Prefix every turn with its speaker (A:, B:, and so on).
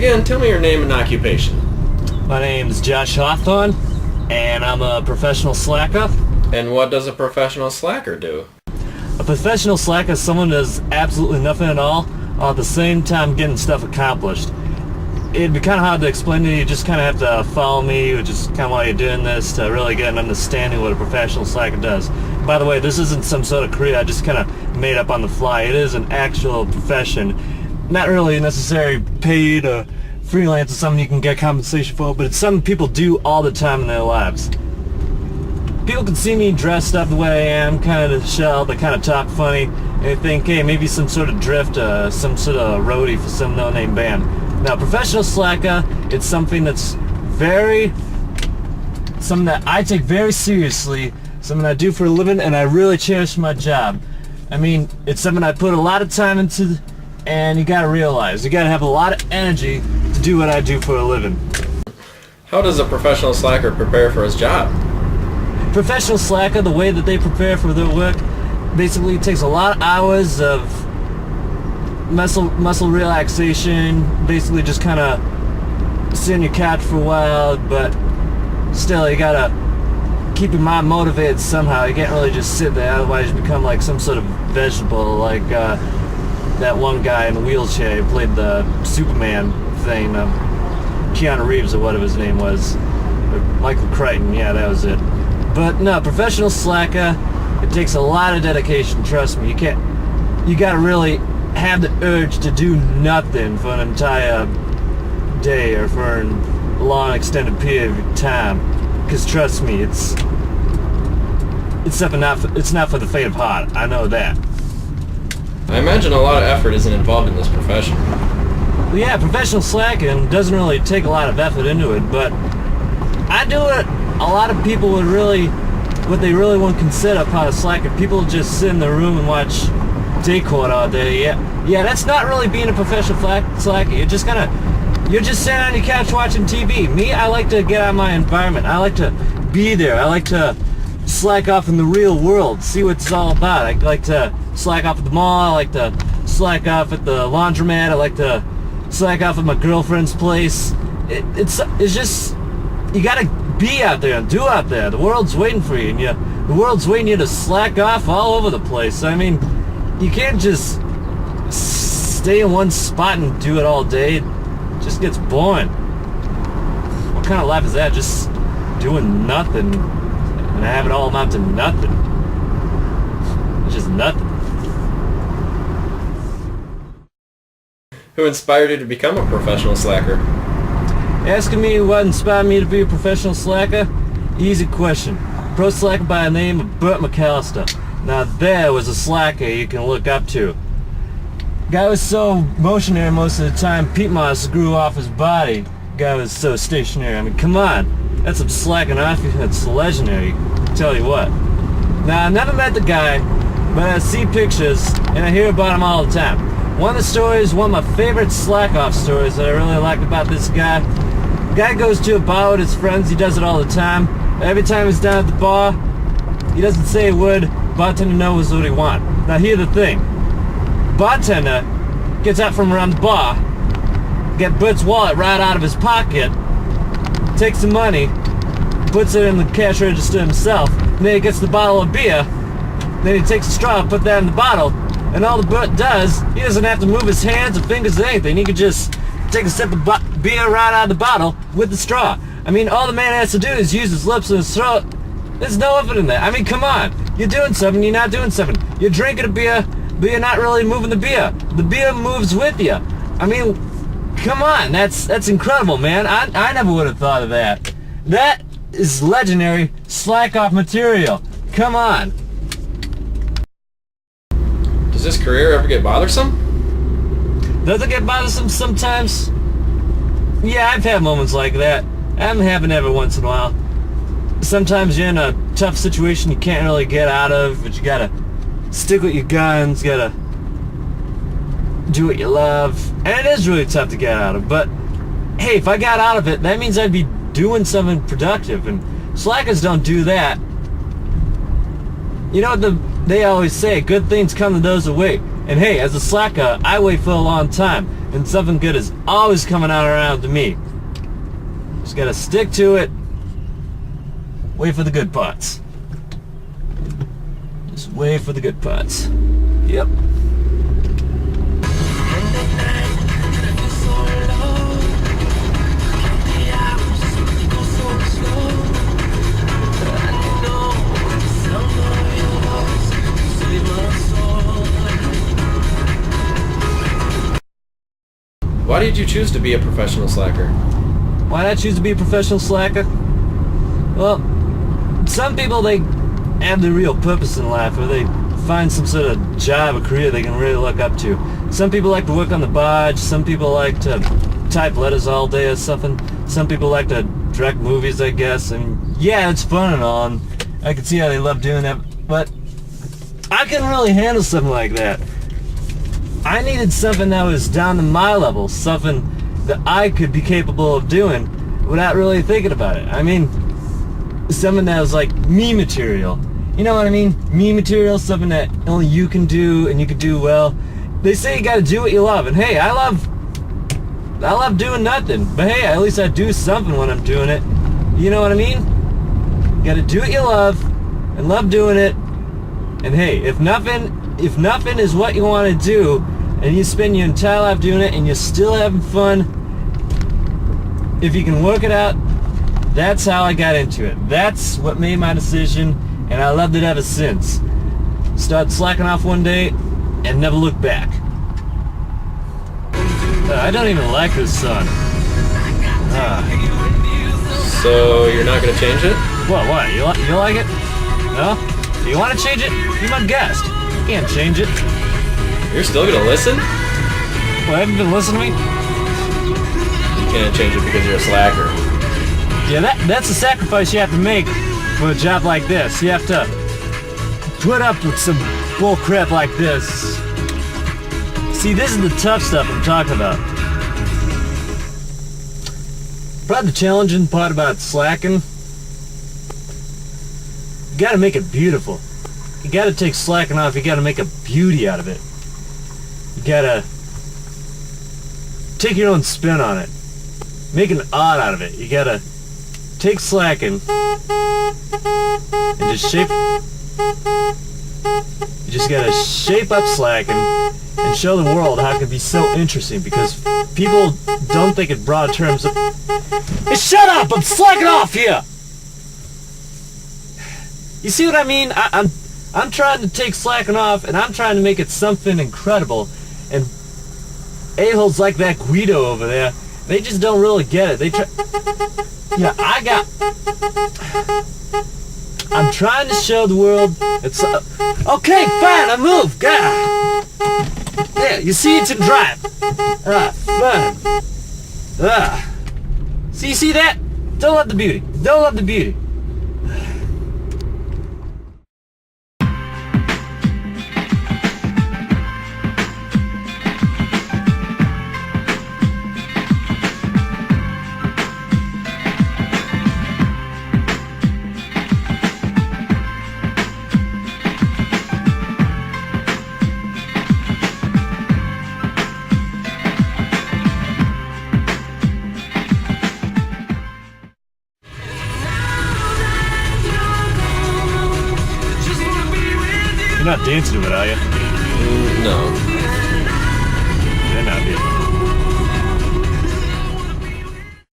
A: begin, tell me your name and occupation.
B: My name's Josh Hawthorne, and I'm a professional slacker.
A: And what does a professional slacker do?
B: A professional slacker is someone who does absolutely nothing at all, while at the same time getting stuff accomplished. It'd be kind of hard to explain to you. You just kind of have to follow me, which is kind of why you're doing this, to really get an understanding of what a professional slacker does. By the way, this isn't some sort of career I just kind of made up on the fly. It is an actual profession. Not really necessarily paid or freelance or something you can get compensation for, but it's something people do all the time in their lives. People can see me dressed up the way I am, kind of shelled, I kind of talk funny, and they think, hey, maybe some sort of drift, some sort of roadie for some no-name band. Now, professional slacker, it's something that's something that I take very seriously, something I do for a living, and I really cherish my job. I mean, it's something I put a lot of time into, and you gotta realize, you gotta have a lot of energy to do what I do for a living.
A: How does a professional slacker prepare for his job?
B: Professional slacker, the way that they prepare for their work, basically takes a lot of hours of muscle relaxation, basically just kind of sit on your couch for a while, but still you gotta keep your mind motivated somehow. You can't really just sit there, otherwise you become like some sort of vegetable, like that one guy in the wheelchair who played the Superman thing, Keanu Reeves or whatever his name was, or Michael Crichton, yeah, that was it. But no, professional slacker, it takes a lot of dedication, trust me. You gotta really have the urge to do nothing for an entire day or for a long extended period of time. Because trust me, it's something it's not for the faint of heart. I know that.
A: I imagine a lot of effort isn't involved in this profession.
B: Well, yeah, professional slacking doesn't really take a lot of effort into it, but I do it. A lot of people would what they really want to consider part of slacking. People just sit in their room and watch day court all day. Yeah, that's not really being a professional slacker. You're just sitting on your couch watching TV. Me, I like to get out of my environment. I like to be there. I like to slack off in the real world, see what it's all about. I like to slack off at the mall. I like to slack off at the laundromat. I like to slack off at my girlfriend's place. It's just, you gotta be out there and do out there. The world's waiting for you, and the world's waiting you to slack off all over the place. I mean, you can't just stay in one spot and do it all day. It just gets boring. What kind of life is that? Just doing nothing and have it all amount to nothing. It's just nothing.
A: Who inspired you to become a professional slacker?
B: Asking me what inspired me to be a professional slacker? Easy question. Pro slacker by the name of Burt McAllister. Now there was a slacker you can look up to. Guy was so motionary most of the time, peat moss grew off his body. Guy was so stationary. I mean, come on. That's some slacking off. That's legendary. Tell you what. Now, I never met the guy, but I see pictures, and I hear about him all the time. One of the stories, one of my favorite slack-off stories that I really like about this guy, the guy goes to a bar with his friends. He does it all the time. Every time he's down at the bar, he doesn't say a word. Bartender knows what he wants. Now, here's the thing. Bartender gets out from around the bar, gets Bert's wallet right out of his pocket, takes the money, puts it in the cash register himself, and then he gets the bottle of beer, then he takes a straw and put that in the bottle, and all the Bert does, he doesn't have to move his hands or fingers or anything. He can just take a sip of beer right out of the bottle with the straw. I mean, all the man has to do is use his lips and his throat. There's no effort in that. I mean, come on. You're doing something, you're not doing something. You're drinking a beer, but you're not really moving the beer. The beer moves with you. I mean, come on. That's incredible, man. I never would have thought of that. That is legendary slack-off material. Come on.
A: Does this career ever get bothersome?
B: Does it get bothersome sometimes? Yeah, I've had moments like that. I'm having every once in a while. Sometimes you're in a tough situation you can't really get out of, but you gotta stick with your guns, you gotta do what you love, and it is really tough to get out of, but hey, if I got out of it, that means I'd be doing something productive, and slackers don't do that. You know what they always say, good things come to those who wait. And hey, as a slacker, I wait for a long time. and something good is always coming out around to me. Just gotta stick to it. Wait for the good parts. Just wait for the good parts. Yep.
A: Why did you choose to be a professional slacker?
B: Why did I choose to be a professional slacker? Well, some people, they have the real purpose in life, or they find some sort of job or career they can really look up to. Some people like to work on the barge, some people like to type letters all day or something. Some people like to direct movies, I guess. I mean, yeah, it's fun and all, and I can see how they love doing that, but I couldn't really handle something like that. I needed something that was down to my level, something that I could be capable of doing without really thinking about it. I mean, something that was like me material. You know what I mean? Me material, something that only you can do and you can do well. They say you gotta do what you love, and hey, I love doing nothing. But hey, at least I do something when I'm doing it. You know what I mean? You gotta do what you love and love doing it. And hey, if nothing is what you want to do, and you spend your entire life doing it and you're still having fun, if you can work it out, that's how I got into it. That's what made my decision, and I loved it ever since. Started slacking off one day and never looked back. I don't even like this song.
A: So you're not gonna change it?
B: What? You like it? No? You want to change it? You're my guest. You can't change it.
A: You're still gonna listen?
B: Well, haven't you been listening to me?
A: You can't change it because you're a slacker.
B: Yeah, that's a sacrifice you have to make for a job like this. You have to put up with some bull crap like this. See, this is the tough stuff I'm talking about. Probably the challenging part about slacking, you gotta make it beautiful. You gotta take slacking off, you gotta make a beauty out of it. You gotta take your own spin on it. Make an art out of it. You gotta take slacking and just shape. You just gotta shape up slacking and show the world how it can be so interesting, because people don't think in broad terms of, hey, shut up! I'm slacking off here! You see what I mean? I'm trying to take slacking off, and I'm trying to make it something incredible, and a-holes like that Guido over there, they just don't really get it. They try. Yeah, I'm trying to show the world it's okay, fine, I move. God. Yeah, you see, it's in drive. Fine. See, you see that? Don't love the beauty. Don't love the beauty. You're not dancing to it, are you?
A: No.